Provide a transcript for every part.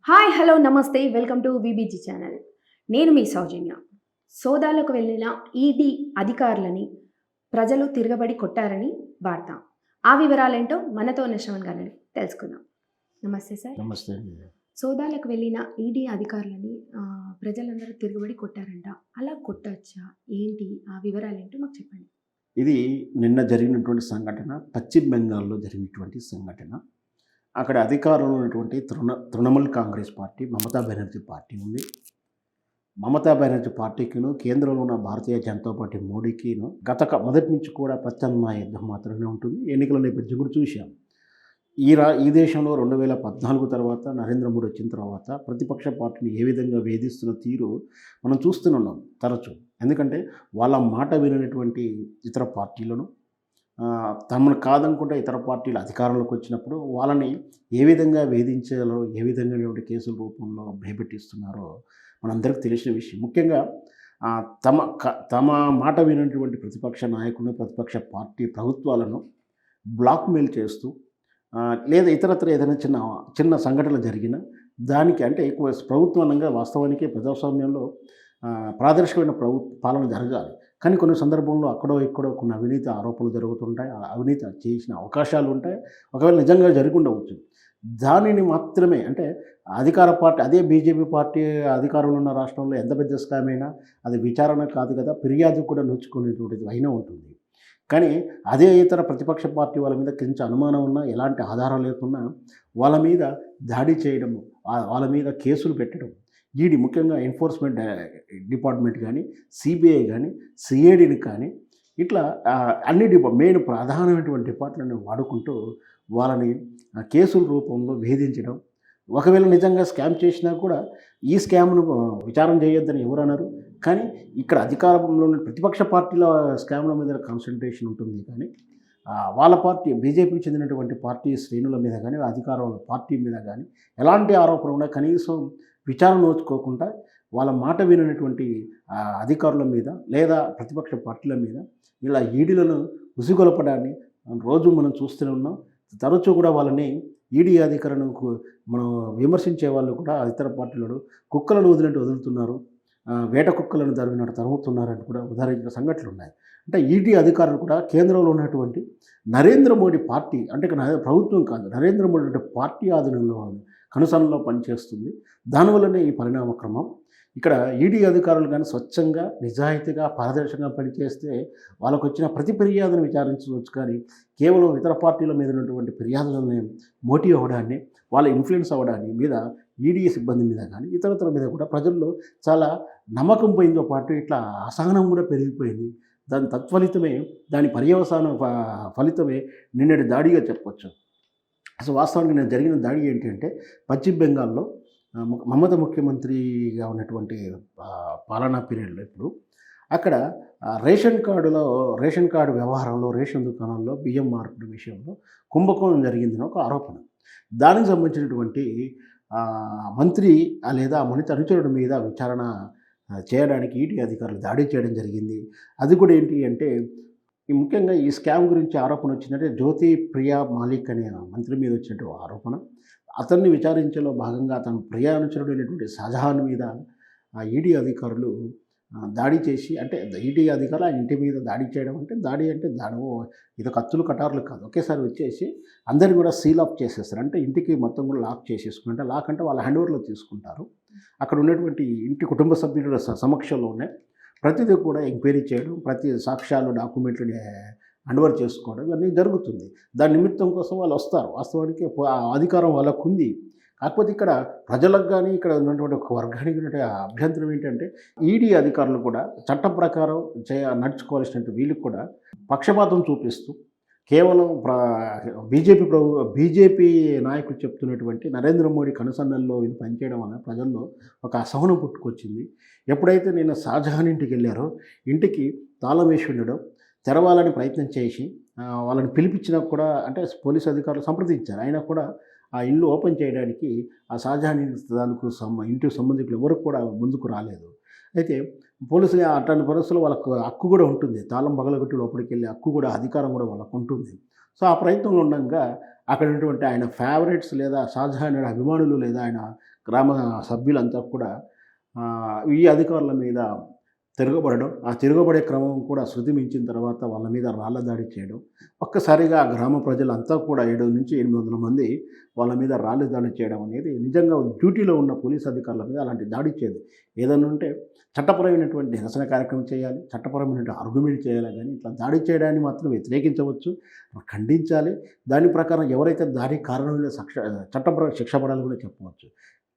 Hi hello నమస్తే welcome to VBG channel. నేను మీ సౌజన్య. సోదాలకు వెళ్ళిన ఈడీ అధికారులని ప్రజలు తిరగబడి కొట్టారని వార్త. ఆ వివరాలేంటో మనతో ఉన్న శ్రవణ్ గారిని తెలుసుకుందాం. నమస్తే సార్. నమస్తే అండి. సోదాలకు వెళ్ళిన ఈడీ అధికారులని ప్రజలందరూ తిరగబడి కొట్టారంట. అలా కొట్టచ్చా? ఏంటి ఆ వివరాలేంటో మాకు చెప్పండి. ఇది నిన్న జరిగినటువంటి సంఘటన, పశ్చిమ బెంగాల్‌లో జరిగినటువంటి సంఘటన. అక్కడ అధికారంలో ఉన్నటువంటి తృణమూల్ కాంగ్రెస్ పార్టీ, మమతా బెనర్జీ పార్టీ ఉంది. మమతా బెనర్జీ పార్టీకిను, కేంద్రంలో ఉన్న భారతీయ జనతా పార్టీ మోడీకిను మొదటి నుంచి కూడా ప్రత్యామ్నాయ యుద్ధం మాత్రమే ఉంటుంది. ఎన్నికల నేపథ్యం కూడా చూశాం. ఈ దేశంలో 2014 తర్వాత నరేంద్ర మోడీ వచ్చిన తర్వాత ప్రతిపక్ష పార్టీని ఏ విధంగా వేధిస్తున్న తీరు మనం చూస్తున్నాం తరచూ. ఎందుకంటే వాళ్ళ మాట విననటువంటి ఇతర పార్టీలను, తమను కాదనుకుంటే ఇతర పార్టీలు అధికారంలోకి వచ్చినప్పుడు వాళ్ళని ఏ విధంగా వేధించాలో, ఏ విధంగా కేసుల రూపంలో భయపెట్టిస్తున్నారో మనందరికీ తెలిసిన విషయం. ముఖ్యంగా తమ మాట వినటువంటి ప్రతిపక్ష నాయకులను, ప్రతిపక్ష పార్టీ ప్రభుత్వాలను బ్లాక్మెయిల్ చేస్తూ, లేదా ఇతరత్ర ఏదైనా చిన్న సంఘటనలు జరిగినా దానికి అంటే ఎక్కువ ప్రభుత్వానంగా వాస్తవానికి ప్రజాస్వామ్యంలో ప్రాదేశికమైన పాలన జరగాలి. కానీ కొన్ని సందర్భంలో అక్కడో ఇక్కడో కొన్ని అవినీతి ఆరోపణలు జరుగుతుంటాయి. అవినీతి చేసిన అవకాశాలు ఉంటాయి. ఒకవేళ నిజంగా జరిగి ఉండవచ్చు. దానిని మాత్రమే అంటే అధికార పార్టీ, అదే బీజేపీ పార్టీ అధికారంలో ఉన్న రాష్ట్రంలో ఎంత పెద్ద స్కామ్ అయినా అది విచారణ కాదు కదా, ఫిర్యాదు కూడా నోచుకునేటువంటిది అయినా ఉంటుంది. కానీ అదే ఇతర ప్రతిపక్ష పార్టీ వాళ్ళ మీద కొంచెం అనుమానం ఉన్నా, ఎలాంటి ఆధారాలు లేకున్నా వాళ్ళ మీద దాడి చేయడము, వాళ్ళ మీద కేసులు పెట్టడం, ఈడీ ముఖ్యంగా ఎన్ఫోర్స్మెంట్ డిపార్ట్మెంట్ కానీ, సిబిఐ కానీ, సిఐడిని కానీ ఇట్లా అన్ని మెయిన్ ప్రధానమైనటువంటి డిపార్ట్మెంట్ని వాడుకుంటూ వాళ్ళని కేసుల రూపంలో వేధించడం. ఒకవేళ నిజంగా స్కామ్ చేసినా కూడా ఈ స్కామ్ను విచారణ చేయొద్దని ఎవరు అన్నారు. కానీ ఇక్కడ అధికారంలో ఉన్న ప్రతిపక్ష పార్టీల స్కామ్ల మీద కాన్సన్ట్రేషన్ ఉంటుంది. కానీ వాళ్ళ పార్టీ బీజేపీకి చెందినటువంటి పార్టీ శ్రేణుల మీద కానీ, అధికారంలో పార్టీ మీద కానీ ఎలాంటి ఆరోపణలు ఉన్నా కనీసం విచారణ నోచుకోకుండా వాళ్ళ మాట వినటువంటి అధికారుల మీద లేదా ప్రతిపక్ష పార్టీల మీద ఇలా ఈడీలను ఉసిగొలపడాన్ని రోజు మనం చూస్తూనే ఉన్నాం. తరచూ కూడా వాళ్ళని ఈడీ అధికారులను మనం విమర్శించే వాళ్ళు కూడా ఇతర పార్టీలు కుక్కలను వదిలినట్టు వదులుతున్నారు, వేట కుక్కలను తరుముతున్నారని కూడా ఉదాహరించిన సంఘటనలు ఉన్నాయి. అంటే ఈడీ అధికారులు కూడా కేంద్రంలో ఉన్నటువంటి నరేంద్ర మోడీ పార్టీ, అంటే ప్రభుత్వం కాదు, నరేంద్ర మోడీ అంటే పార్టీ ఆధీనంలో కనుసనలో పనిచేస్తుంది. దానివల్లనే ఈ పరిణామక్రమం. ఇక్కడ ఈడీ అధికారులు కానీ స్వచ్ఛంగా, నిజాయితీగా, పారదర్శకంగా పనిచేస్తే వాళ్ళకు వచ్చిన ప్రతి ఫిర్యాదును విచారించవచ్చు. కానీ కేవలం ఇతర పార్టీల మీద ఉన్నటువంటి ఫిర్యాదులని మోటివ్ అవ్వడాన్ని, వాళ్ళ ఇన్ఫ్లుయెన్స్ అవ్వడాన్ని మీద ఈడీ సిబ్బంది మీద కానీ ఇతరతర మీద కూడా ప్రజల్లో చాలా నమ్మకం పోయిందో పాటు ఇట్లా అసహనం కూడా పెరిగిపోయింది. దాని తత్ఫలితమే, దాని పర్యవసాన ఫలితమే నిన్నటి దాడిగా చెప్పవచ్చు. అసలు వాస్తవానికి నేను జరిగిన దాడి ఏంటంటే పశ్చిమ బెంగాల్లో మమతా ముఖ్యమంత్రిగా ఉన్నటువంటి పాలనా పీరియడ్లో ఇప్పుడు అక్కడ రేషన్ కార్డు వ్యవహారంలో, రేషన్ దుకాణాల్లో బియ్యం మార్పిడి విషయంలో కుంభకోణం జరిగిందని ఒక ఆరోపణ. దానికి సంబంధించినటువంటి మంత్రి లేదా మనిత అనుచరుడి మీద విచారణ చేయడానికి ఈడీ అధికారులు దాడి చేయడం జరిగింది. అది కూడా ఏంటి అంటే ముఖ్యంగా ఈ స్కామ్ గురించి ఆరోపణ వచ్చిందంటే జ్యోతి ప్రియా మాలిక్ అనే మంత్రి మీద వచ్చినటువంటి ఆరోపణ. అతన్ని విచారించేలో భాగంగా అతను ప్రియా అనుచరుడైనటువంటి షాజహాన్ మీద ఈడీ అధికారులు దాడి చేసి, అంటే ఈడీ అధికారులు ఆయన ఇంటి మీద దాడి చేయడం అంటే దాడి ఇది కత్తులు కటార్లు కాదు, ఒకేసారి వచ్చేసి అందరిని కూడా సీల్ ఆఫ్ చేసేస్తారు. అంటే ఇంటికి మొత్తం కూడా లాక్ చేసేసుకుంటే, లాక్ అంటే వాళ్ళ హ్యాండ్ ఓవర్లో తీసుకుంటారు. అక్కడ ఉన్నటువంటి ఇంటి కుటుంబ సభ్యుల సమక్షంలోనే ప్రతిదీ కూడా ఎంక్వైరీ చేయడం, ప్రతి సాక్ష్యాలు, డాక్యుమెంట్లని హ్యాండ్ ఓవర్ చేసుకోవడం ఇవన్నీ జరుగుతుంది. దాని నిమిత్తం కోసం వాళ్ళు వస్తారు. వాస్తవానికి అధికారం వాళ్ళకు ఉంది. కాకపోతే ఇక్కడ ప్రజలకు కానీ, ఇక్కడ ఉన్నటువంటి ఒక వర్గానికి ఉన్నటువంటి అభ్యంతరం ఏంటంటే ఈడీ అధికారులు కూడా చట్టం ప్రకారం నడుచుకోవాల్సినట్టు వీళ్ళకి కూడా పక్షపాతం చూపిస్తూ కేవలం బీజేపీ నాయకులు చెప్తున్నటువంటి నరేంద్ర మోడీ కనుసన్నల్లో వీళ్ళు పనిచేయడం వల్ల ప్రజల్లో ఒక అసహనం పుట్టుకొచ్చింది. ఎప్పుడైతే నేను షాజహాన్ ఇంటికి వెళ్ళారో ఇంటికి తాళం వేసి ఉండడం, తెరవాలని ప్రయత్నం చేసి వాళ్ళని పిలిపించినా కూడా, అంటే పోలీసు అధికారులు సంప్రదించారు, అయినా కూడా ఆ ఇల్లు ఓపెన్ చేయడానికి ఆ షాజహాన్ ఇంటికి సంబంధికులు ఎవరు కూడా ముందుకు రాలేదు. అయితే పోలీసులు అట్లాంటి పరిస్థితుల్లో వాళ్ళకు హక్కు కూడా ఉంటుంది. తాళం పగలగొట్టి లోపలికి వెళ్ళే హక్కు కూడా, అధికారం కూడా వాళ్ళకు ఉంటుంది. సో ఆ ప్రయత్నంలో ఉండగా అక్కడ ఉన్నటువంటి ఆయన ఫేవరెట్స్ లేదా షాజహాన్ అభిమానులు లేదా ఆయన గ్రామ సభ్యులంతా కూడా ఈ అధికారుల మీద తిరగబడడం, ఆ తిరగబడే క్రమం కూడా శృతి మించిన తర్వాత వాళ్ళ మీద రాళ్ల దాడి చేయడం, ఒక్కసారిగా ఆ గ్రామ ప్రజలంతా కూడా 700-800 మంది వాళ్ళ మీద రాళ్ల దాడి చేయడం అనేది నిజంగా డ్యూటీలో ఉన్న పోలీస్ అధికారుల మీద అలాంటి దాడి చేయదు. ఏదైనా ఉంటే చట్టపరమైనటువంటి నిరసన కార్యక్రమం చేయాలి, చట్టపరమైనటువంటి ఆర్గ్యుమెంట్ చేయాలి, కానీ ఇట్లా దాడి చేయడాన్ని మాత్రం వ్యతిరేకించవచ్చు, ఖండించాలి. దాని ప్రకారం ఎవరైతే దానికి కారణమైన చట్టపర శిక్ష పడాలి కూడా చెప్పవచ్చు.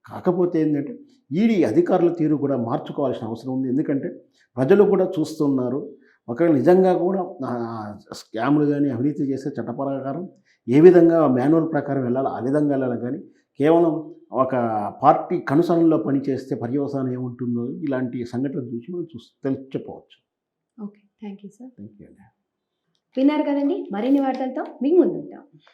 కాకపోతే ఏంటంటే ఈడీ అధికారుల తీరు కూడా మార్చుకోవాల్సిన అవసరం ఉంది. ఎందుకంటే ప్రజలు కూడా చూస్తున్నారు. ఒకవేళ నిజంగా కూడా స్కాములు కానీ అవినీతి చేసే చట్ట ప్రకారం ఏ విధంగా మాన్యువల్ ప్రకారం వెళ్ళాలో ఆ విధంగా వెళ్ళాలి, కానీ కేవలం ఒక పార్టీ కనుసరణలో పనిచేస్తే పర్యవసానం ఏముంటుందో ఇలాంటి సంఘటనలు చూసి మనం చెప్పవచ్చు. Okay, thank you sir. Thank you అండి. విన్నారు కదండి, మరిన్ని వార్తలతో మీకు ముందుంటాం.